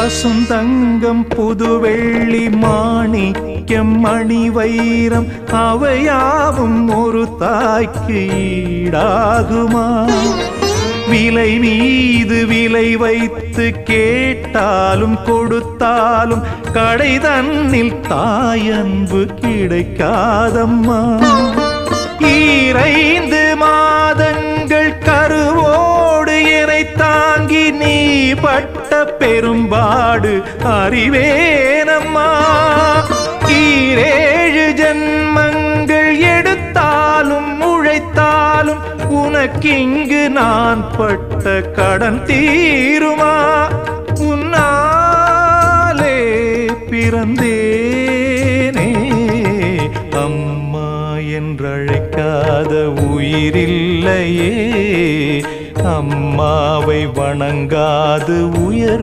பசுந்தங்கம் புதுவெள்ளி மாணிக்கம் மணி வைரம் அவையாவும் ஒரு தாய்க்கு ஈடாகுமா? விலை மீது விலை வைத்து கேட்டாலும் கொடுத்தாலும் கடை தன்னில் தாயன்பு கிடைக்காதம்மா. 2 மாதங்கள் கருவோடு என்னை தாங்கி நீ பட்ட பெரும்பாடு அறிவேனம்மா. 7 ஜன்மங்கள் எடுத்தாலும் உழைத்தாலும் உனக்கிங்கு நான் பட்ட கடன் தீருமா? உன்னாலே பிறந்தேனே, அம்மா என்றழைக்காத உயிரில்லையே. அம்மாவை வணங்காது உயர்